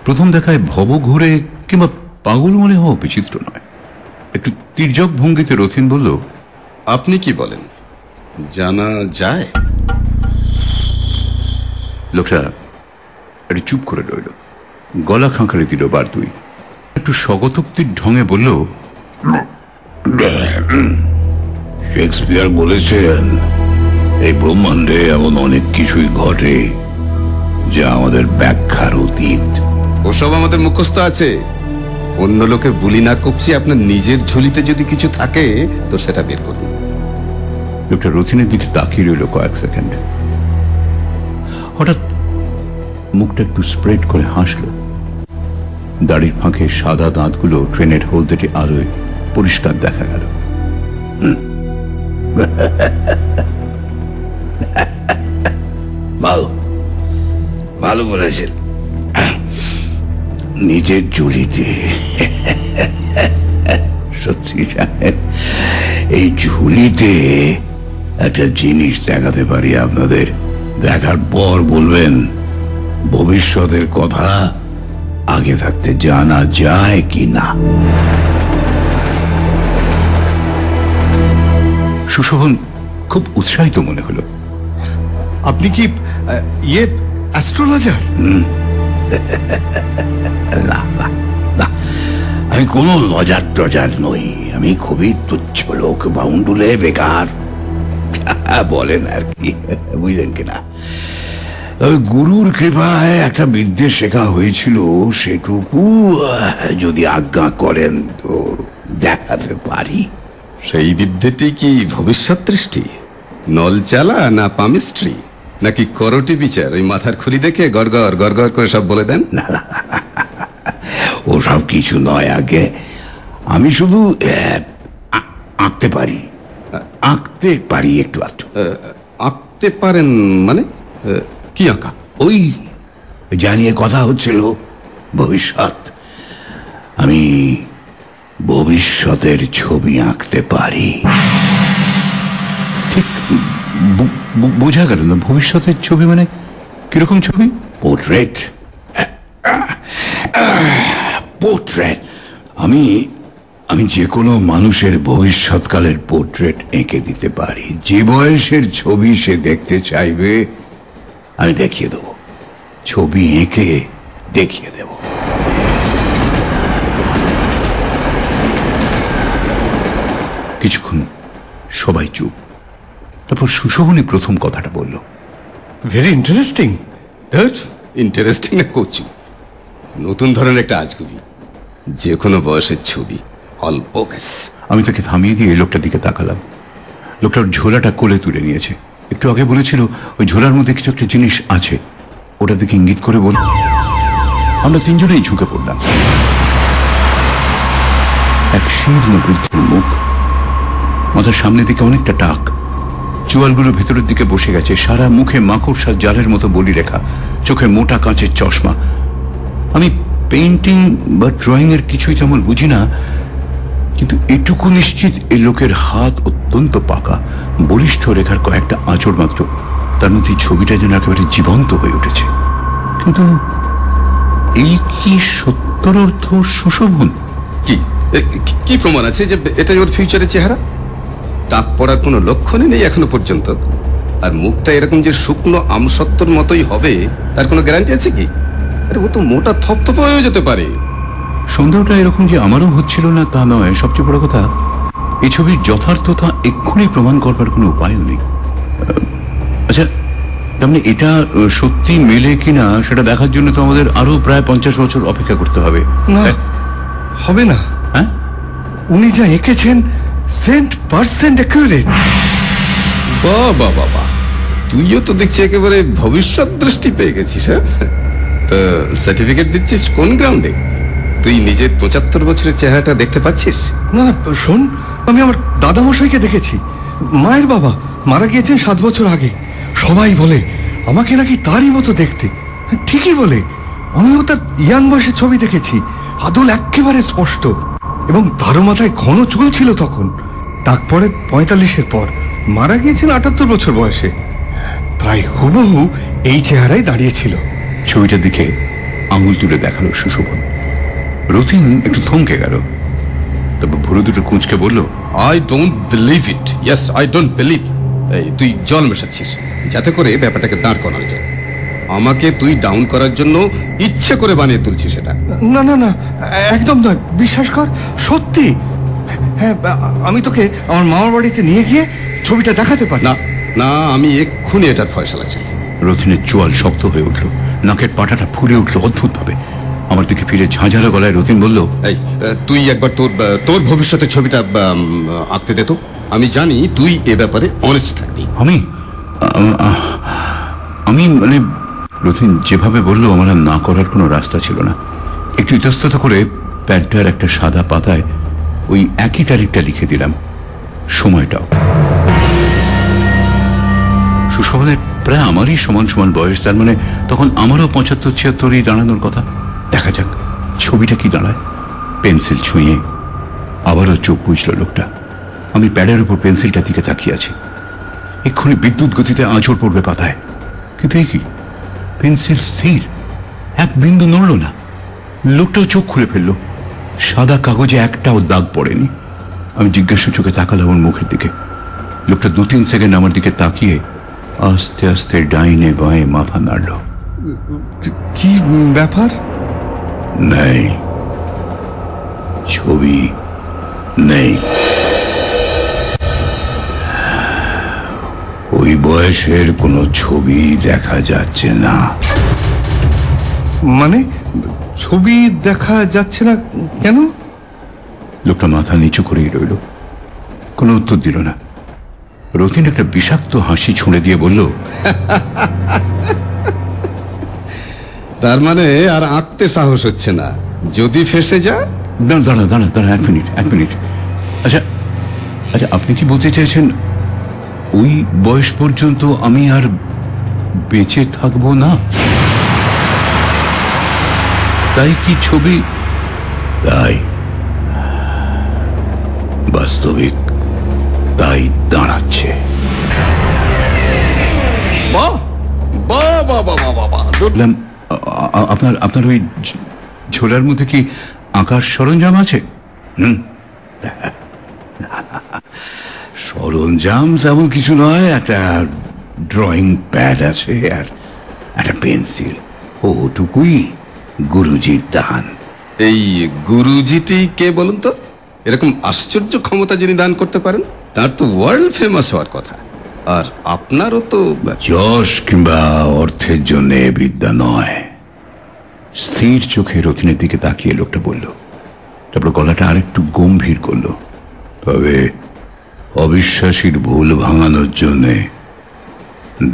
প্রথম দেখায় ভব ঘুরে কিংবা পাগল মনে হওয়া বিচিত্র নয়। একটু তির্যক ভঙ্গিতে রথিন বলল, আপনি কি বলেন, জানা যায়? লোকটা একটু চুপ করে রইল, গলা খাঁকারে দিল বার দুই। একটু স্বগতোক্তির ঢঙে বলল, শেক্সপিয়ার বলেছেন এই ব্রহ্মাণ্ডে এমন অনেক কিছুই ঘটে যা আমাদের ব্যাখ্যার অতীত। ওসব আমাদের মুখস্থ আছে। অন্য লোকের বুলি না কপছি, আপনার নিজের ঝুলিতে যদি কিছু থাকে তো সেটা বের করুন। লোকটা রথিনের দিকে তাকিয়ে রইল কয়েক সেকেন্ড। হঠাৎ মুখটা একটু স্প্রেড করে হাসল। দাড়ির ফাঁকে সাদা দাঁতগুলো ট্রেনের হলদেটে আলোয় পরিষ্কার দেখা গেল। ভালো ভালো বলেছেন। নিজের ঝুলিতে। সত্যি জানেন, এই ঝুলিতে একটা জিনিস দেখাতে পারি আপনাদের। দেখার পর বলবেন ভবিষ্যতের কথা আগে থাকতে জানা যায় কি না। সুশোভন খুব উৎসাহিত মনে হলো। আপনি কি অ্যাস্ট্রোলজার? না না না, আমি কোনো লজার টজার নই। আমি খুবই তুচ্ছ লোক, বাউন্ডুলে বেকার বলেন আর কি, বুঝলেন কিনা। তবে গুরুর কৃপায় একটা বিদ্যে শেখা হয়েছিল, সেটুকু যদি আজ্ঞা করেন তো দেখাতে পারি। সেই বিদ্যেটি কি ভবিষ্যৎ দৃষ্টি, নল চালা না পামিস্ট্রি, নাকি করটি বিচার? ওই মাথার খুলি দেখে গড়গড় গড়গড় করে সব বলে দেন? না, ও সব কিছু নয়। আগে আমি শুধু আঁকতে পারি, আঁকতে পারি একটু আধটু। আঁকতে পারেন মানে? কি আঁকা? ওই জানিয়ে কথা হচ্ছিল ভবিষ্যৎ। আমি ভবিষ্যতের ছবি আঁকতে পারি। ঠিক বোঝা গেল না। ভবিষ্যতের ছবি মানে কিরকম ছবি? পোর্ট্রেট। পোর্ট্রেট। আমি যে কোনো মানুষের ভবিষ্যৎকালের পোর্ট্রেট এঁকে দিতে পারি। যে বয়সের ছবি সে দেখতে চাইবে আমি দেখিয়ে দেব, ছবি এঁকে দেখিয়ে দেব। কিছুক্ষণ সবাই চুপ। তারপর সুশোভনী প্রথম কথাটা বলল, ভেরি ইন্টারেস্টিং। ইন্টারেস্টিং না কচু, নতুন ধরনের একটা আজগুবি। যে কোনো বয়সের ছবি, অল্প কেস। আমি তাকে থামিয়ে দিয়ে লোকটার দিকে তাকালাম। লোকটার ঝোলাটা কোলে তুলে নিয়েছে। একটু আগে বলেছিল ওই ঝোলার মধ্যে কিছু একটা জিনিস আছে। ওটা দিকে ইঙ্গিত করে বল। আমরা তিনজনেই ঝুঁকে পড়লাম। এক শীর্ণ বৃদ্ধের মুখ, মাথার সামনের দিকে অনেকটা টাক, চুয়ালগুলো ভেতরের দিকে বসে গেছে, সারা মুখে মাকড়সার জালের মতো বলি রেখা, চোখে মোটা কাঁচের চশমা। আমি পেইন্টিং বা ড্রয়িং এর কিছুই তেমন বুঝি না, কিন্তু এটুকু নিশ্চিত এই লোকের হাত অত্যন্ত পাকা, বলিষ্ঠ রেখার কয়েকটা আঁচড় মাত্র। তার মধ্যে ছবিটা যেন একেবারে জীবন্ত হয়ে উঠেছে। কিন্তু এই কি সত্যর অর্থ সুশোভন? কি প্রমাণ আছে যে এটাই ওর ফিউচারের চেহারা? টাক পড়ার কোনো লক্ষণই নেই এখনো পর্যন্ত। আর মুখটা এরকম যে শুকনো আমসত্ত্বর মতোই হবে তার কোনো গ্যারান্টি আছে কি? আরে ও তো মোটা থপথপ হয়ে যেতে পারে। সন্দেহটা এরকম যে আমারও হচ্ছিল না তা নয়, সবচেয়ে বড় কথা এই ছবির যথার্থতা এক্ষুনি প্রমাণ করবার কোনো উপায়ও নেই। আচ্ছা, তাহলে এটা সত্যি মেলে কিনা সেটা দেখার জন্য তো আমাদের আরো প্রায় 50 বছর অপেক্ষা করতে হবে। না, হবে না। হ্যাঁ, উনি যা এঁকেছেন 100% অ্যাকুরেট। বাবা বাবা, তুইও তো দেখছি একেবারে ভবিষ্যৎ দৃষ্টি পেয়ে গেছিস। হ্যাঁ, তো সার্টিফিকেট দিচ্ছিস কোন গ্রাউন্ডে? তুই নিজের 75 বছরের চেহারাটা দেখতে পাচ্ছিস? না না, শোন, আমি আমার দাদামশাইকে দেখেছি। মায়ের বাবা মারা গিয়েছেন 7 বছর আগে। সবাই বলে আমাকে নাকি তারই মতো দেখতে। ঠিকই বলে, আমিও তার ইয়াং বয়সের ছবি দেখেছি। আদল একেবারে স্পষ্ট, এবং তারও মাথায় ঘন চুল ছিল তখন। তারপরে 45-এর পর মারা গিয়েছেন 78 বছর বয়সে। প্রায় হুবহু এই চেহারায় দাঁড়িয়েছিল। ছবিটার দিকে আঙুল তুলে দেখালো সুশোভন। রতিন একটু থমকে গেল, তবে ভুরু দুটো কুঁচকে বলল, I don't believe it. Yes, I don't believe. এই তুই জল মেশাচ্ছিস যাতে করে ব্যাপারটাকে দাঁড় করানো যায়। আমাকে তুই ডাউন করার জন্য ইচ্ছে করে বানিয়ে তুলছিস সেটা। না না না, একদম নয়, বিশ্বাস কর, সত্যি। হ্যাঁ, আমি তোকে আমার মামার বাড়িতে নিয়ে গিয়ে ছবিটা দেখাতে পারি। না না, আমি এক্ষুনি এটার ফয়সালা চাই। রতিনের চোয়াল শক্ত হয়ে উঠল, নাকের পাটাটা ফুলে উঠল অদ্ভুত ভাবে। আমার দিকে ফিরে ঝাঁঝালো গলায় রতিন বলল, এই তুই একবার তোর ভবিষ্যতের ছবিটা আঁকতে দে তো। আমি জানি তুই এ ব্যাপারে অনেস্ট থাকবি। আমি মানে রতিন যেভাবে বললো আমার আর না করার কোনো রাস্তা ছিল না। একটু ইতস্তত করে প্যাডটার একটা সাদা পাতায় ওই একই তারিখটা লিখে দিলাম, সময়টাও। সুশোভনের প্রায় আমারই সমান সমান বয়স, তার মানে তখন আমারও 75-76 দাঁড়ানোর কথা। দেখা যাক ছবিটা কি দাঁড়ায়। পেন্সিল ছুঁয়ে আবারও চোখ বুঝল লোকটা। আমি প্যাডের উপর পেন্সিলটার দিকে তাকিয়ে আছি। এক্ষুনি বিদ্যুৎ গতিতে আঁচড় পড়বে পাতায়, কিন্তু এই কি, পেন্সিল স্থির, এক বিন্দু নড়ল না। লোকটাও চোখ খুলে ফেলল, সাদা কাগজে একটাও দাগ পড়েনি। আমি জিজ্ঞাসা চোখে তাকালাম ওর মুখের দিকে। লোকটা 2-3 সেকেন্ড আমার দিকে তাকিয়ে আস্তে আস্তে ডাইনে বাঁয়ে মাথা নাড়ল। কি ব্যাপার? নেই, ছবি নেই। ওই বয়সের কোনো ছবি দেখা যাচ্ছে না। মানে ছবি দেখা যাচ্ছে না কেন? লোকটা মাথা নিচু করেই রইল, কোনো উত্তর দিল না। রতিন একটা বিষাক্ত হাসি ছুঁড়ে দিয়ে বলল, তার মানে আর আঁকতে সাহস হচ্ছে না? যদি ফেসে যা। দাঁড়া দাঁড়া দাঁড়া, এক মিনিট। আচ্ছা, আপনি কি বলতে চাইছেন ওই বয়স পর্যন্ত আমি আর বেঁচে থাকবো না? তাই কি ছবি? তাই, বাস্তবিক তাই দাঁড়াচ্ছে। আপনার ওই ঝোলার মধ্যে কি আঁকার সরঞ্জাম আছে? সরঞ্জাম তেমন কিছু নয়, একটা ড্রয়িং প্যাড আছে আর একটা পেন্সিল, ওটুকুই গুরুজির দান। এই গুরুজিটি কে বলুন তো? এরকম আশ্চর্য ক্ষমতা যিনি দান করতে পারেন, তার তো ওয়ার্ল্ড ফেমাস হওয়ার কথা। আর আপনারও তো যশ কিংবা অর্থের জন্য বিদ্যা নয়। স্থির চোখে রতিনের দিকে তাকিয়ে লোকটা বলল, তারপর গলাটা আরেকটু গম্ভীর করল, তবে অবিশ্বাসীর ভুল ভাঙানোর জন্য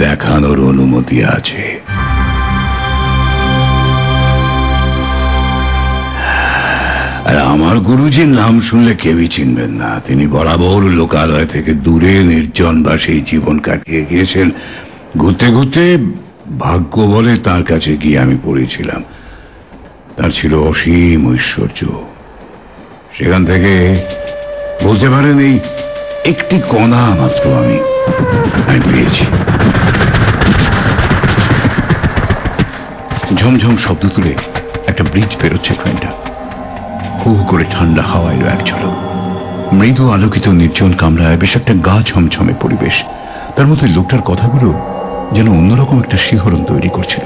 দেখানোর অনুমতি আছে। আর আমার গুরুজির নাম শুনলে কেউই চিনবেন না। তিনি বরাবর লোকালয় থেকে দূরে নির্জন বাসেই জীবন কাটিয়ে গিয়েছেন। ঘুরতে ঘুরতে ভাগ্য বলে তার কাছে গিয়ে আমি পড়েছিলাম। তার ছিল অসীম ঐশ্বর্য। সেখান থেকে বলতে পারেন এই একটি কণা মাত্র আমি পেয়েছি। ঝমঝম শব্দ তুলে একটা ব্রিজ বেরোচ্ছে ট্রেনটা। হু হু করে ঠান্ডা হাওয়া এলো এক ঝলক। মৃদু আলোকিত নির্জন কামরায় বেশ একটা গা ছমছমে পরিবেশ। তার মধ্যে লোকটার কথাগুলো যেন অন্যরকম একটা শিহরণ তৈরি করছিল।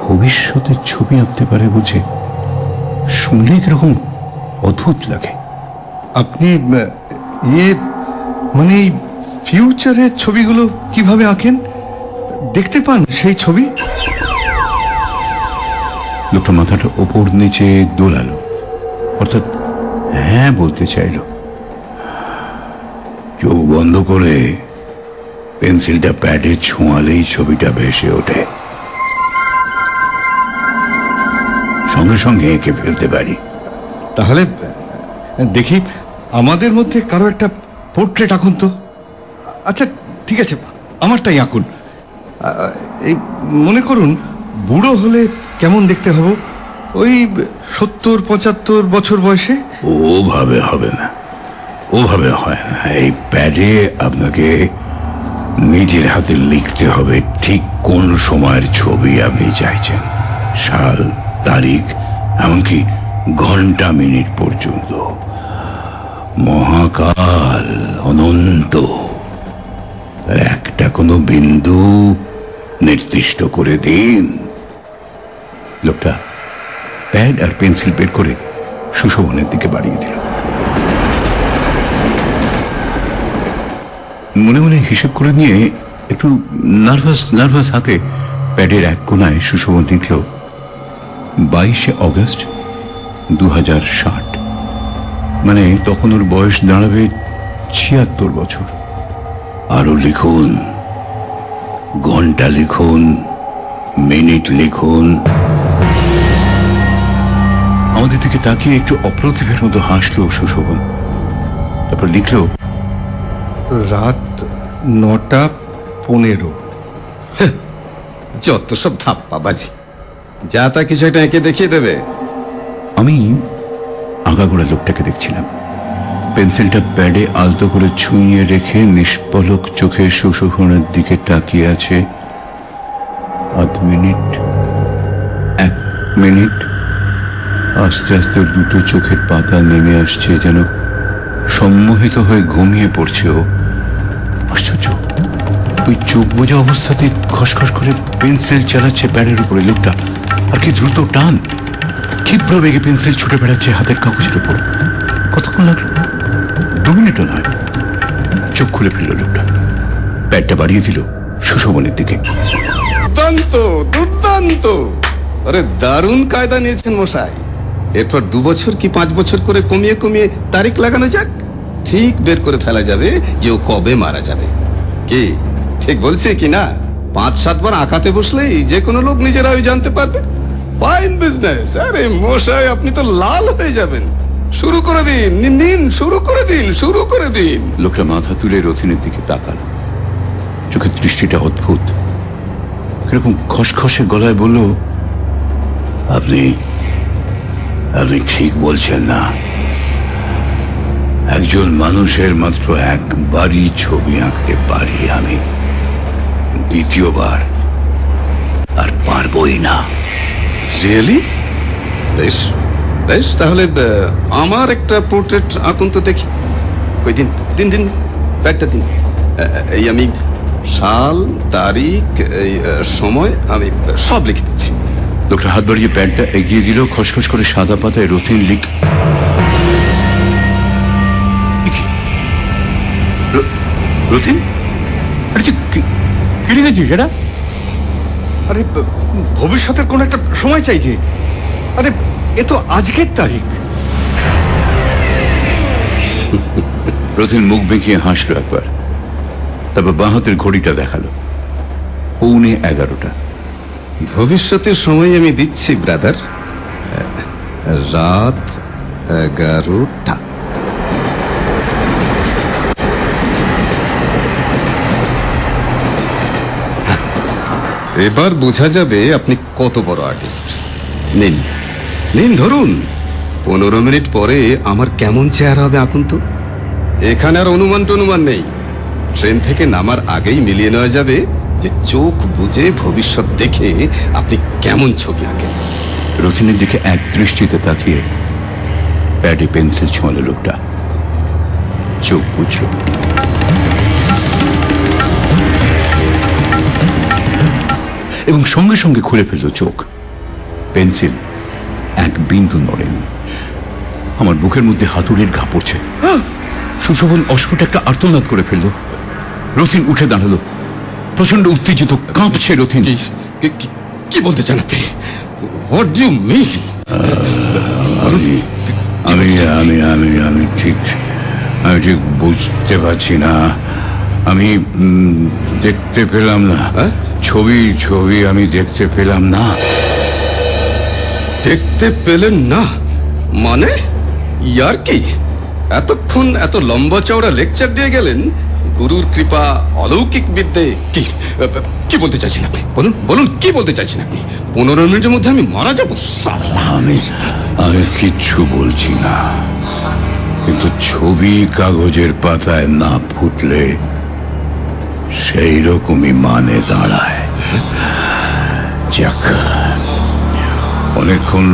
ভবিষ্যতের ছবি আঁকতে পারে বুঝে, শুনলে কিরকম অদ্ভুত লাগে। আপনি মানে ফিউচারের ছবিগুলো কিভাবে আঁকেন? দেখতে পান সেই ছবি? লোকটা মাথাটা ওপর নিচে দোলালো, অর্থাৎ হ্যাঁ বলতে চাইল। চোখ বন্ধ করে পেন্সিলটা প্যাডে ছোঁয়ালেই ছবিটা ভেসে ওঠে, সঙ্গে সঙ্গে এঁকে ফেলতে পারি। তাহলে দেখি আমাদের মধ্যে কারো একটা পোর্ট্রেট আঁকুন তো। আচ্ছা ঠিক আছে, আমারটাই আঁকুন। এই মনে করুন বুড়ো হলে কেমন দেখতে হব, ওই 70-75 বছর বয়সে। ওভাবে হবে না, ওভাবে হয় না। এই প্যাডে আপনাকে নিজের হাতে লিখতে হবে ঠিক কোন সময়ের ছবি আপনি চাইছেন, সাল, তারিখ, এমনকি ঘন্টা মিনিট পর্যন্ত। মহাকাল, অনন্ত, তার একটা কোনো বিন্দু নির্দিষ্ট করে দিন। লোকটা প্যাড আর পেন্সিল বের করে সুশোভনের দিকে বাড়িয়ে দিল। মনে মনে হিসেব করে নিয়ে একটু নার্ভাস হাতে প্যাডের এক কোনায় সুশোভন লিখল 22শে অগস্ট 2060। মানে তখন ওর বয়স দাঁড়াবে 76 বছর। আরো লিখুন, ঘন্টা লিখুন, মিনিট লিখুন। আমাদের দিকে তাকিয়ে একটু অপ্রতিভের মতো হাসলো সুশোভন। তারপর লিখল রাত 9:15। যত সব ধাপ্পাবাজি, যা তা কিছু একটা এঁকে দেখিয়ে দেবে। আমি আগাগোড়া লোকটাকে দেখছিলাম। পেন্সিলটা প্যাডে আলতো করে ছুঁয়ে রেখে নিষ্পলক চোখে সুশোভনের দিকে তাকিয়ে আছে। আধ মিনিট, 1 মিনিট, আস্তে আস্তে দুটো চোখের পাতা নেমে আসছে, যেন সম্মোহিত হয়ে ঘুমিয়ে পড়ছে ও। আশ্চর্য, ওই চোখ বোঝা অবস্থাতে খসখস করে পেন্সিল চালাচ্ছে প্যাডের উপরে লোকটা। আর কি দ্রুত টান, ক্ষিপ্র বেগে পেন্সিল ছুটে বেড়াচ্ছে হাতের কাগজের উপর। কতক্ষণ লাগলো? 2 মিনিটও নয়। চোখ খুলে ফেলল লোকটা, প্যাডটা বাড়িয়ে দিল সুশোভনের দিকে। দুর্দান্ত, দুর্দান্ত! আরে দারুণ কায়দা নিয়েছেন মশাই। এরপর 2 বছর কি 5 বছর করে কমিয়ে কমিয়ে তারিখ লাগানো যাক, ঠিক বের করে ফেলা যাবে যে ও কবে মারা যাবে। কি ঠিক বলছে কি না? 5-7 বার আঁকাতে বসলেই যে কোনো লোক নিজেরাই জানতে পারবে। Fine business. আরে মশাই, আপনি তো লাল হয়ে যাবেন। শুরু করে দিন, নিন, শুরু করে দিন, শুরু করে দিন। লোকটা মাথা তুলে রথিনের দিকে তাকাল। চোখের দৃষ্টিটা অদ্ভুত। এরকম খসখসে গলায় বলল, আপনি ঠিক বলছেন না। একজন মানুষের মাত্র একবারই ছবি আঁকতে পারি আমি, দ্বিতীয়বার আর পারবই না। রিয়েলি? বেশ বেশ, তাহলে আমার একটা পোর্ট্রেট আঁকুন তো দেখি। কই দিন দিন দিন, ব্যাগটা দিন। এই আমি সাল, তারিখ, এই সময় আমি সব লিখে দিচ্ছি। লোকটা হাত বাড়িয়ে প্যাডটা এগিয়ে দিল। খসখস করে সাদা পাতায় রথিন রথিন, আরে কি লিখেছিস সেটা? আরে ভবিষ্যতের কোন একটা সময় চাইছে। আরে এ তো আজকের তারিখ। রথিন মুখ বেঁকিয়ে হাসলো একবার, তারপর বাঁ হাতের ঘড়িটা দেখালো। 11:15। ভবিষ্যতের সময় আমি দিচ্ছি ব্রাদার, রাত 11টা। এবার বোঝা যাবে আপনি কত বড় আর্টিস্ট। নিন নিন, ধরুন। 15 মিনিট পরে আমার কেমন চেহারা হবে আঁকুন তো। এখানে আর অনুমান টনুমান নেই। ট্রেন থেকে নামার আগেই মিলিয়ে নেওয়া যাবে যে চোখ বুঝে ভবিষ্যৎ দেখে আপনি কেমন ছবি আঁকেন। রথিনের দিকে এক দৃষ্টিতে তাকিয়ে প্যাডে পেন্সিল ছোঁয়ালো লোকটা। চোখ বুঝল। এবং সঙ্গে সঙ্গে খুলে ফেলল চোখ। পেন্সিল এক বিন্দু নড়েনি। আমার বুকের মধ্যে হাতুড়ির ঘা পড়ছে। সুশোভন অস্ফুট একটা আর্তনাদ করে ফেলল। রথিন উঠে দাঁড়ালো, প্রচন্ড উত্তেজিত, কাঁপছে রথিন। কি বলতে চান আপনি? What do you mean? আমি আমি আমি আমি ঠিক আমি ঠিক বুঝতে পারছি না। আমি দেখতে পেলাম না। ছবি ছবি আমি দেখতে পেলাম না। দেখতে পেলেন না মানে? ইয়ার কি? এতক্ষণ এত লম্বা চওড়া লেকচার দিয়ে গেলেন গুরুর কৃপা, অলৌকিক বিদ্যে। কি কি বলতে চাইছেন আপনি? বলুন বলুন, কি বলতে চাইছেন আপনি? 15 মিনিটের মধ্যে আমি মারা যাবো? আমি আমি কিচ্ছু বলছি না, কিন্তু ছবি কাগজের পাতায় না ফুটলে সেই রকমই মানে দাঁড়ায়। যাক, অনেকক্ষণ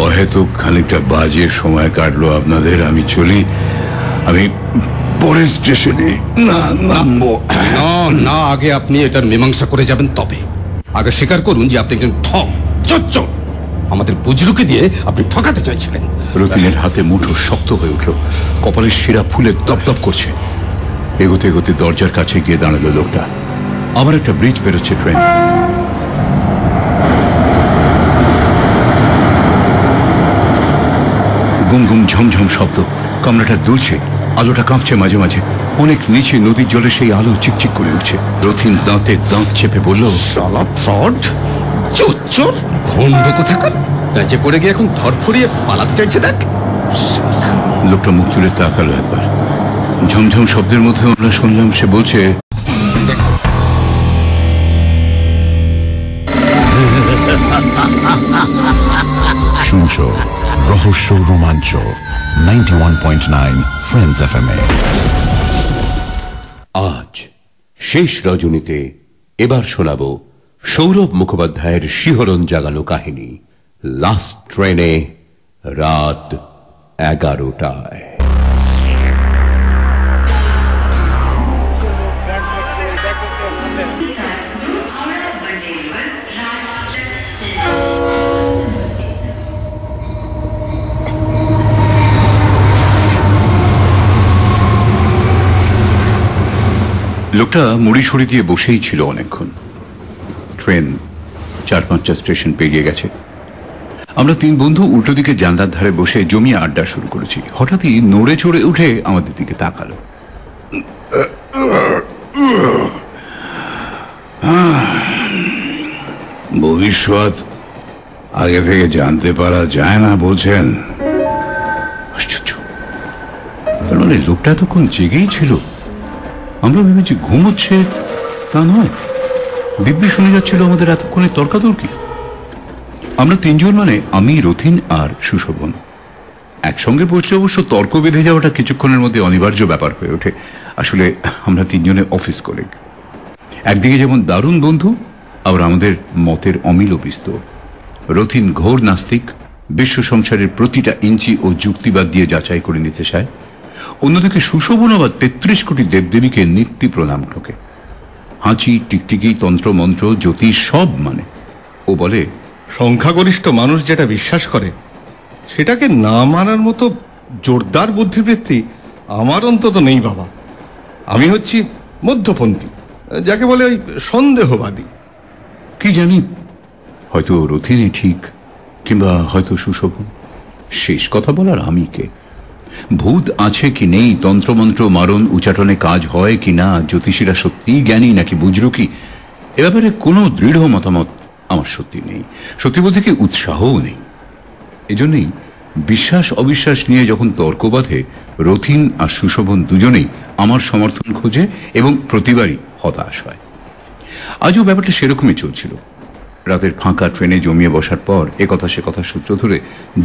অহেতুক খানিকটা বাজে সময় কাটলো আপনাদের। আমি চলি। আমি পরের স্টেশনে নামবো। না না, আগে আপনি এটার মীমাংসা করে যাবেন। তবে আগে স্বীকার করুন যে আপনি একজন ঠক, চোর। আমাদের বুজরুকে দিয়ে আপনি ঠকাতে চাইছিলেন। রতিনের হাতে মুঠো শক্ত হয়ে উঠল, কপালের শিরা ফুলে দপদপ করছে। এগোতে এগোতে দরজার কাছে গিয়ে দাঁড়ালো লোকটা। আবার একটা ব্রিজ বেরোচ্ছে ট্রেন। গুম গুম ঝমঝম শব্দ, কামরাটা দুলছে, আলোটা কাঁপছে মাঝে মাঝে। অনেক নিচে নদীর জলে সেই আলো চিকচিক করে উঠছে। রথিন দাঁতে দাঁত চেপে বলল, শালা ফ্রড, চোর, ভণ্ড কোথাকার। বেঁচে পড়ে গিয়ে এখন ধরফড়িয়ে পালাতে চাইছে। দেখ। লোকটা মুখ তুলে তাকালো একবার। ঝমঝম শব্দের মধ্যে আমরা শুনলাম সে বলছে, শুনছো রহস্য রোমাঞ্চ 91.9 ফ্রেন্ডস FM এ। আজ শেষ রজনীতে এবার শোনাবো সৌরভ মুখোপাধ্যায়ের শিহরণ জাগানো কাহিনী, লাস্ট ট্রেনে, রাত 11টায়। লোকটা মুড়ি সরি দিয়ে বসেই ছিল অনেকক্ষণ। ট্রেন 4-5টা স্টেশন পেরিয়ে গেছে। আমরা 3 বন্ধু উল্টো দিকে জানলার ধারে বসে জমিয়ে আড্ডা শুরু করেছি। হঠাৎই নড়ে চড়ে উঠে আমাদের দিকে তাকালো। ভবিষ্যৎ আগে থেকে জানতে পারা যায় না বলছেন? আশ্চর্য, তার মানে লোকটা এতক্ষণ জেগেই ছিল। আমরা ভেবেছি ঘুমোচ্ছে, তা নয়। দিব্যি শুনে যাচ্ছিল আমাদের এতক্ষণে তর্কাতর্কি। আমরা 3 জন, মানে আমি, রথিন আর সুশোভন, একসঙ্গে বসলে অবশ্য তর্ক বেঁধে যাওয়াটা কিছুক্ষণের মধ্যে অনিবার্য ব্যাপার হয়ে ওঠে। আসলে আমরা 3 জনে অফিস কলিগ। একদিকে যেমন দারুণ বন্ধু, আবার আমাদের মতের অমিল বিস্তর। রথিন ঘোর নাস্তিক, বিশ্ব সংসারের প্রতিটা ইঞ্চি ও যুক্তিবাদ দিয়ে যাচাই করে নিতে চায়। অন্যদিকে সুশোভন আবার 33 কোটি দেবদেবীকে নিত্যি প্রণাম ঠোকে। হাঁচি, টিকটিকি, তন্ত্রমন্ত্র, জ্যোতিষ সব মানে। ও বলে, সংখ্যাগরিষ্ঠ মানুষ যেটা বিশ্বাস করে সেটাকে না মানার মতো জোরদার বুদ্ধিবৃত্তি আমার অন্তত নেই বাবা। আমি হচ্ছি মধ্যপন্থী, যাকে বলে ওই সন্দেহবাদী। কি জানি, হয়তো রথিনই ঠিক, কিংবা হয়তো সুশোভন। শেষ কথা বলার আমি কে? ভূত আছে কি নেই, তন্ত্রমন্ত্র মারণ উচ্চাটনে কাজ হয় কি না, জ্যোতিষীরা সত্যিই জ্ঞানী নাকি বুজরুকি, এ ব্যাপারে কোনো দৃঢ় মতামত আমার সত্যি নেই। সত্যি বলতে কি উৎসাহও নেই। এজন্যই বিশ্বাস অবিশ্বাস নিয়ে যখন তর্ক বাঁধে, রথিন আর সুশোভন দুজনেই আমার সমর্থন খোঁজে এবং প্রতিবারই হতাশ হয়। আজও ব্যাপারটা সেরকমই চলছিল। রাতের ফাঁকা ট্রেনে জমিয়ে বসার পর একথা সে কথা সূত্র ধরে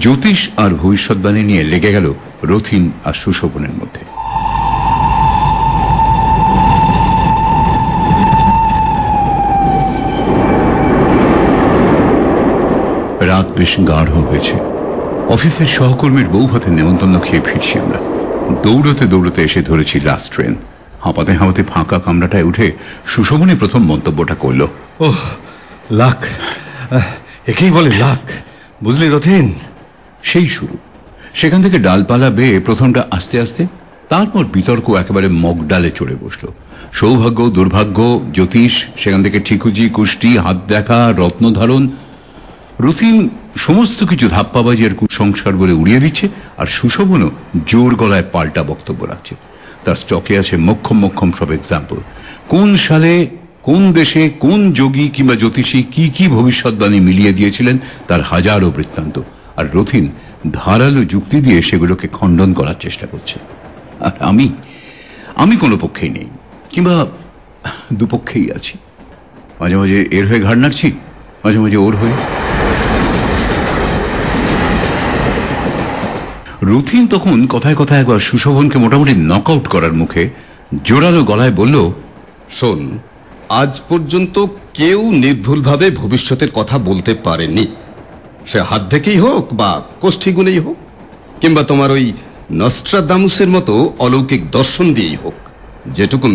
জ্যোতিষ আর ভবিষ্যৎবাণী নিয়ে লেগে গেল রথিন আর সুশোভনের মধ্যে। রাত বেশ গাঢ় হয়েছে। অফিসের সহকর্মীর বউ ভাতে নেমন্তন্ন খেয়ে ফিরছি আমরা। দৌড়তে দৌড়তে এসে ধরেছি লাস্ট ট্রেন। হাঁপাতে হাঁপাতে ফাঁকা কামরাটায় উঠে সুশোভনী প্রথম মন্তব্যটা করল, ওহ লাক, একেই বলে লাক, বুঝলি রথিন? সেই শুরু। সেখান থেকে ডালপালা বেয়ে প্রথমটা আস্তে আস্তে, তারপর বিতর্ক একেবারে মগডালে চড়ে বসলো। সৌভাগ্য, দুর্ভাগ্য, জ্যোতিষ, সেখান থেকে ঠিকুজি, কুষ্টি, হাত দেখা, রত্নধারণ। রথিন সমস্ত কিছু ধাপ্পাবাজি আর কুসংস্কার বলে উড়িয়ে দিচ্ছে, আর সুশোভনও জোর গলায় পাল্টা বক্তব্য রাখছে। তার স্টকে আছে মক্ষম মক্ষম সব এক্সাম্পল। কোন সালে কোন দেশে কোন যোগী কিংবা জ্যোতিষী কি কি ভবিষ্যৎবাণী মিলিয়ে দিয়েছিলেন তার হাজারো বৃত্তান্ত, আর রথিন ধারালো যুক্তি দিয়ে সেগুলোকে খণ্ডন করার চেষ্টা করছে। আর আমি কোনো পক্ষেই নেই, কিংবা দুপক্ষেই আছি। মাঝে মাঝে এর হয়ে ঘাড় নাড়ছি, মাঝে মাঝে ওর হয়ে। রথিন তখন কথায় কথায় একবার সুশোভনকে মোটামুটি নক আউট করার মুখে জোরালো গলায় বলল, শোন, আজ পর্যন্ত কেউ নির্ভুলভাবে ভবিষ্যতের কথা বলতে পারেনি। সে হাত থেকেই হোক বা কোষ্ঠী গুণেই হোক, কিংবা তোমার ওই নস্ট্রাদামুসের মতো অলৌকিক দর্শন দিয়েই হোক। যেটুকু